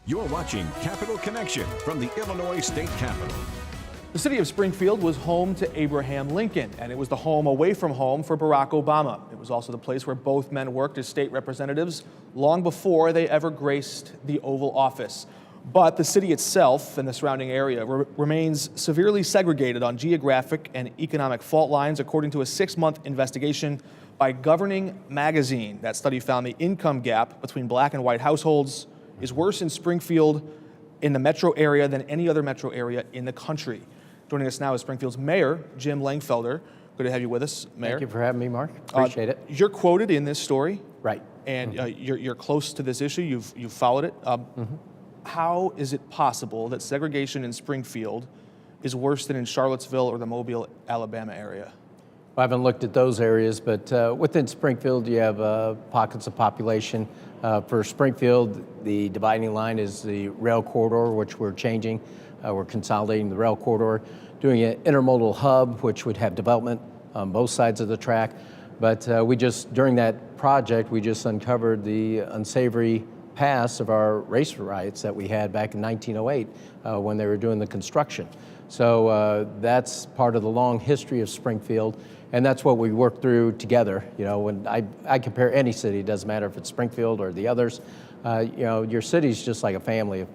You're watching Capital Connection from the Illinois State Capitol. The city of Springfield was home to Abraham Lincoln, and it was the home away from home for Barack Obama. It was also the place where both men worked as state representatives long before they ever graced the Oval Office. But the city itself and the surrounding area remains severely segregated on geographic and economic fault lines, according to a 6-month investigation by Governing Magazine. That study found the income gap between black and white households is worse in Springfield in the metro area than any other metro area in the country. Joining us now is Springfield's Mayor, Jim Langfelder. Good to have you with us, Mayor. Thank you for having me, Mark. Appreciate it. You're quoted in this story. Right. And you're close to this issue. You've followed it. How is it possible that segregation in Springfield is worse than in Charlottesville or the Mobile, Alabama area? I haven't looked at those areas, but within Springfield, you have pockets of population. For Springfield, the dividing line is the rail corridor, which we're changing. We're consolidating the rail corridor, doing an intermodal hub, which would have development on both sides of the track. But during that project, we just uncovered the unsavory past of our race riots that we had back in 1908 when they were doing the construction. So that's part of the long history of Springfield, and that's what we work through together. You know, when I compare any city, it doesn't matter if it's Springfield or the others, you know, your city's just like a family. If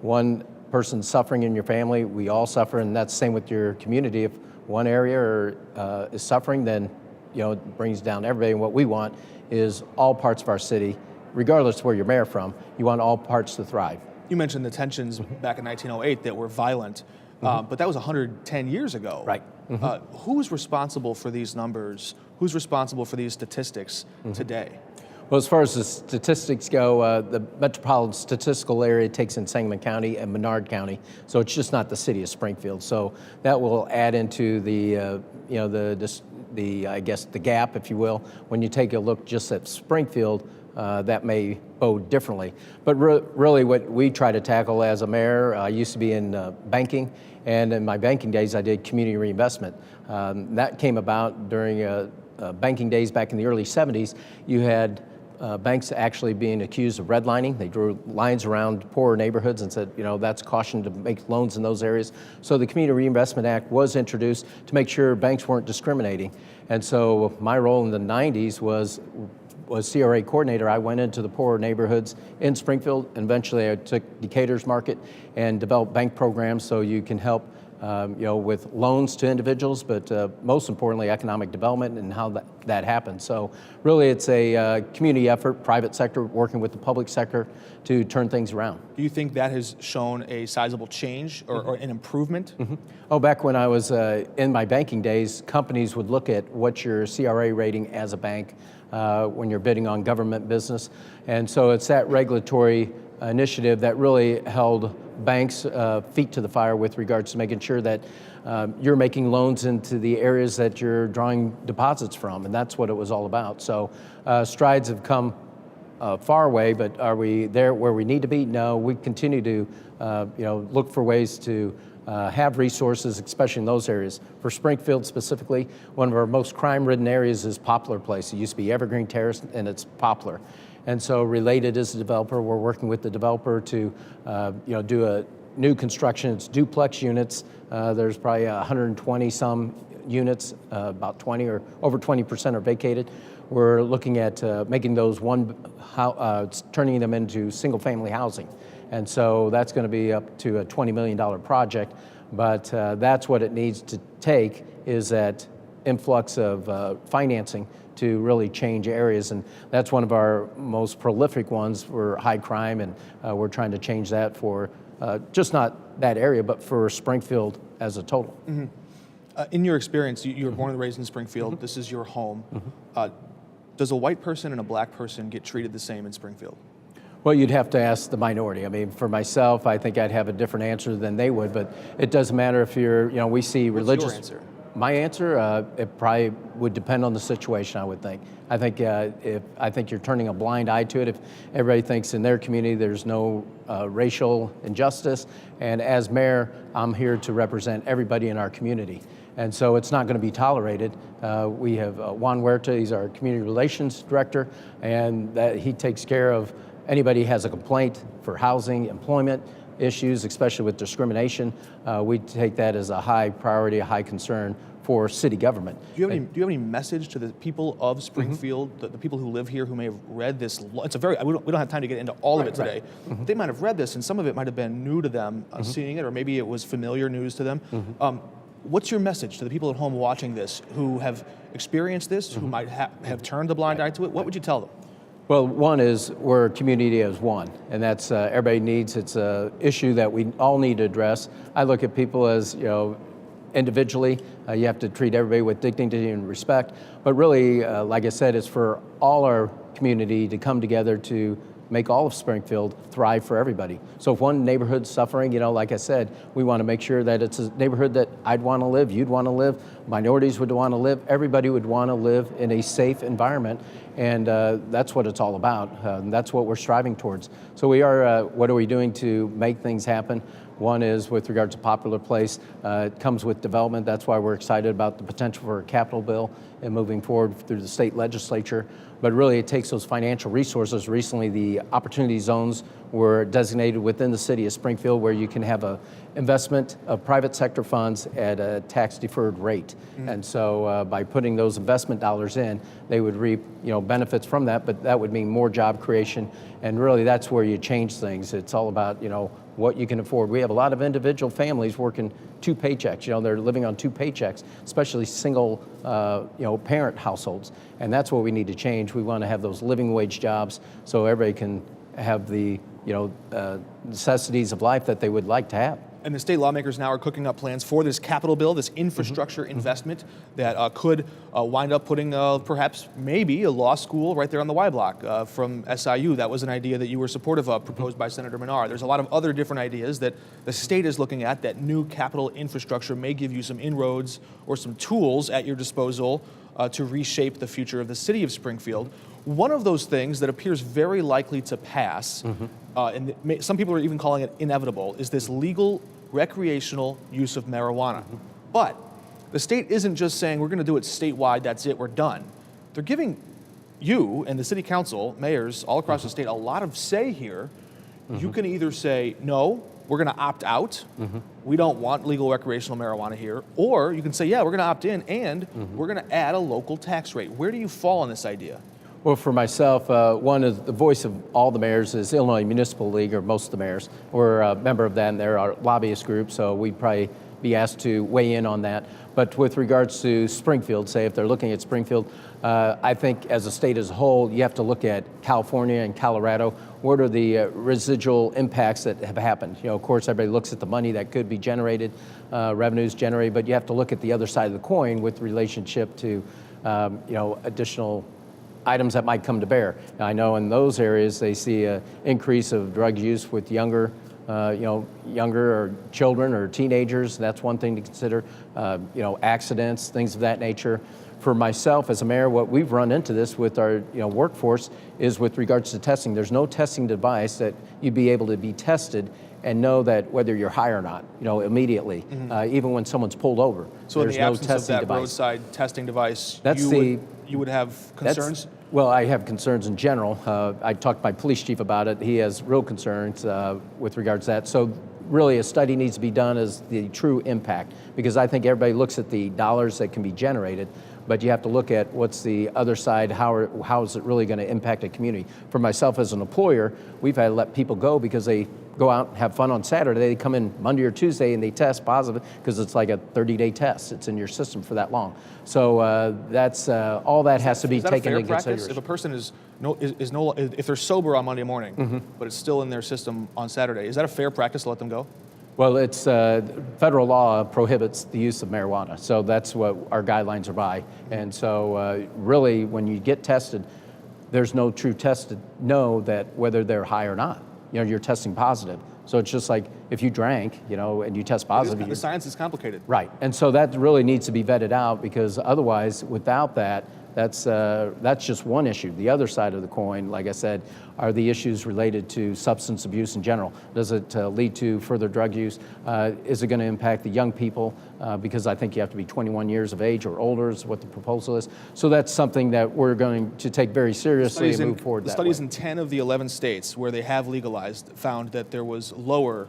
one person's suffering in your family, we all suffer, and that's the same with your community. If one area is suffering, then you know, it brings down everybody, and what we want is all parts of our city, regardless of where you're mayor from, you want all parts to thrive. You mentioned the tensions back in 1908 that were violent, but that was 110 years ago. Right. Who is responsible for these numbers? Who's responsible for these statistics today? Well, as far as the statistics go, the metropolitan statistical area takes in Sangamon County and Menard County, so it's just not the city of Springfield. So that will add into the, you know, I guess the gap, if you will. When you take a look just at Springfield, that may bode differently. But really what we try to tackle as a mayor, I used to be in banking, and in my banking days I did community reinvestment. That came about during banking days back in the early 70s. You had banks actually being accused of redlining. They drew lines around poorer neighborhoods and said, you know, that's caution to make loans in those areas. So the Community Reinvestment Act was introduced to make sure banks weren't discriminating. And so my role in the 90s was CRA coordinator. I went into the poorer neighborhoods in Springfield, and eventually I took Decatur's market and developed bank programs so you can help you know, with loans to individuals, but most importantly, economic development and how that happens. So really it's a community effort, private sector working with the public sector to turn things around. Do you think that has shown a sizable change or an improvement? Oh, back when I was in my banking days, companies would look at what's your CRA rating as a bank when you're bidding on government business. And so it's that regulatory initiative that really held banks' feet to the fire with regards to making sure that you're making loans into the areas that you're drawing deposits from, and that's what it was all about. So strides have come far away, but are we there where we need to be? No, we continue to you know, look for ways to have resources, especially in those areas. For Springfield specifically, one of our most crime-ridden areas is Poplar Place. It used to be Evergreen Terrace, and it's Poplar. And so Related is a developer. We're working with the developer to you know, do a new construction. It's duplex units. There's probably 120 some units, about 20 or over 20% are vacated. We're looking at making those turning them into single family housing. And so that's going to be up to a $20 million project. But that's what it needs to take, is that influx of financing to really change areas, and that's one of our most prolific ones for high crime, and we're trying to change that for just not that area, but for Springfield as a total. In your experience, you were born and raised in Springfield. This is your home. Does a white person and a black person get treated the same in Springfield? Well, you'd have to ask the minority. I mean, for myself, I think I'd have a different answer than they would, but it doesn't matter if you're, you know, we see religious. What's your answer? My answer, it probably would depend on the situation, I would think. I think you're turning a blind eye to it if everybody thinks in their community there's no racial injustice. And as mayor, I'm here to represent everybody in our community. And so it's not going to be tolerated. We have Juan Huerta, he's our community relations director, and he takes care of anybody has a complaint for housing, employment issues, especially with discrimination, we take that as a high priority, a high concern for city government. Do you have any message to the people of Springfield, the people who live here, who may have read this? It's a very we don't have time to get into all of it today. But they might have read this, and some of it might have been new to them seeing it, or maybe it was familiar news to them. What's your message to the people at home watching this who have experienced this, who might have turned a blind eye to it? What would you tell them? Well, one is we're a community as one, and that's everybody needs. It's an issue that we all need to address. I look at people as individually. You have to treat everybody with dignity and respect. But really, like I said, it's for all our community to come together to make all of Springfield thrive for everybody. So if one neighborhood's suffering, like I said, we want to make sure that it's a neighborhood that I'd want to live, you'd want to live, minorities would want to live, everybody would want to live in a safe environment. And that's what it's all about. That's what we're striving towards. So we are, what are we doing to make things happen? One is with regards to Popular Place. It comes with development. That's why we're excited about the potential for a capital bill and moving forward through the state legislature. But really, it takes those financial resources. Recently, the opportunity zones were designated within the city of Springfield, where you can have a investment of private sector funds at a tax-deferred rate. And so by putting those investment dollars in, they would reap benefits from that, but that would mean more job creation. And really, that's where you change things. It's all about what you can afford. We have a lot of individual families working 2 paychecks. They're living on 2 paychecks, especially single parent households. And that's what we need to change. We want to have those living wage jobs so everybody can have the necessities of life that they would like to have. And the state lawmakers now are cooking up plans for this capital bill, this infrastructure investment that could wind up putting perhaps maybe a law school right there on the Y block from SIU. That was an idea that you were supportive of, proposed by Senator Menard. There's a lot of other different ideas that the state is looking at. That new capital infrastructure may give you some inroads or some tools at your disposal to reshape the future of the city of Springfield. One of those things that appears very likely to pass, and some people are even calling it inevitable, is this legal recreational use of marijuana. But the state isn't just saying we're going to do it statewide, that's it, we're done. They're giving you and the city council, mayors all across the state, a lot of say here. You can either say, no, we're going to opt out, we don't want legal recreational marijuana here, or you can say, yeah, we're going to opt in, and we're going to add a local tax rate. Where do you fall on this idea? Well, for myself, one is the voice of all the mayors is Illinois Municipal League, or most of the mayors. We're a member of that, and they're our lobbyist group, so we'd probably be asked to weigh in on that. But with regards to Springfield, say if they're looking at Springfield, I think as a state as a whole, you have to look at California and Colorado. What are the residual impacts that have happened? Of course, everybody looks at the money that could be generated, revenues generated, but you have to look at the other side of the coin with relationship to, additional items that might come to bear. Now, I know in those areas they see an increase of drug use with younger or children or teenagers. That's one thing to consider. Accidents, things of that nature. For myself as a mayor, what we've run into this with our workforce is with regards to testing. There's no testing device that you'd be able to be tested and know that whether you're high or not, immediately, even when someone's pulled over. So there's in the no absence testing of that device. roadside testing device, That's you would have concerns? Well, I have concerns in general. I talked to my police chief about it. He has real concerns with regards to that. So really a study needs to be done as the true impact, because I think everybody looks at the dollars that can be generated, but you have to look at what's the other side, how is it really going to impact a community. For myself as an employer, we've had to let people go because they go out and have fun on Saturday. They come in Monday or Tuesday and they test positive because it's like a 30-day test. It's in your system for that long. So that's all that has to be taken into consideration. If a person if they're sober on Monday morning, but it's still in their system on Saturday, is that a fair practice to let them go? Well, it's federal law prohibits the use of marijuana, so that's what our guidelines are by. And so really, when you get tested, there's no true test to know that whether they're high or not. You're testing positive. So it's just like if you drank, and you test positive. The science is complicated. Right, and so that really needs to be vetted out, because otherwise, without that That's just one issue. The other side of the coin, like I said, are the issues related to substance abuse in general. Does it lead to further drug use? Is it going to impact the young people? Because I think you have to be 21 years of age or older is what the proposal is. So that's something that we're going to take very seriously and move forward that way. Studies in 10 of the 11 states where they have legalized found that there was lower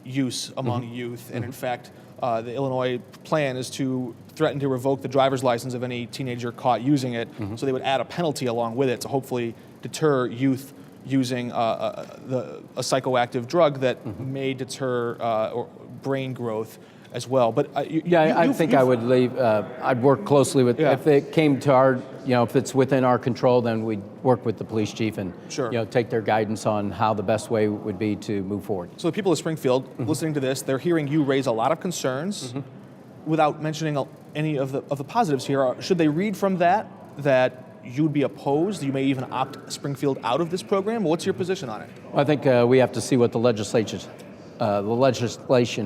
use among youth, and in fact, the Illinois plan is to threaten to revoke the driver's license of any teenager caught using it, so they would add a penalty along with it to hopefully deter youth using a psychoactive drug that may deter brain growth as well. But I think I would leave. I'd work closely with. Yeah. If it came to our, if it's within our control, then we'd work with the police chief and Sure. take their guidance on how the best way would be to move forward. So the people of Springfield listening to this, they're hearing you raise a lot of concerns without mentioning any of the positives here. Should they read from that you'd be opposed? You may even opt Springfield out of this program? What's your position on it? Well, I think we have to see what the legislation,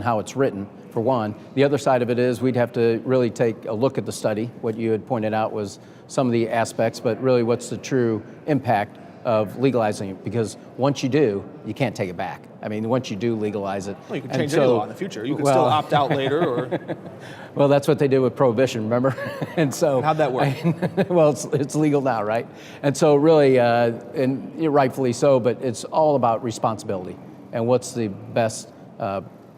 how it's written, for one. The other side of it is we'd have to really take a look at the study. What you had pointed out was some of the aspects, but really what's the true impact of legalizing it? Because once you do, you can't take it back. I mean, once you do legalize it. Well, you can change any law in the future. You can still opt out later, or... Well, that's what they did with prohibition, remember? And so... How'd that work? Well, it's legal now, right? And so really, and rightfully so, but it's all about responsibility and what's the best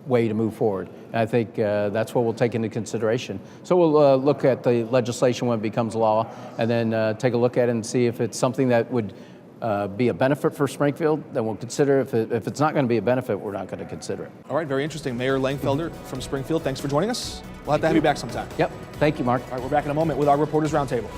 way to move forward. And I think that's what we'll take into consideration. So we'll look at the legislation when it becomes law, and then take a look at it and see if it's something that would be a benefit for Springfield, then we'll consider it. If it's not going to be a benefit, we're not going to consider it. All right, very interesting. Mayor Langfelder from Springfield, thanks for joining us. We'll have to have you back sometime. Yep. Thank you, Mark. All right, we're back in a moment with our Reporters Roundtable.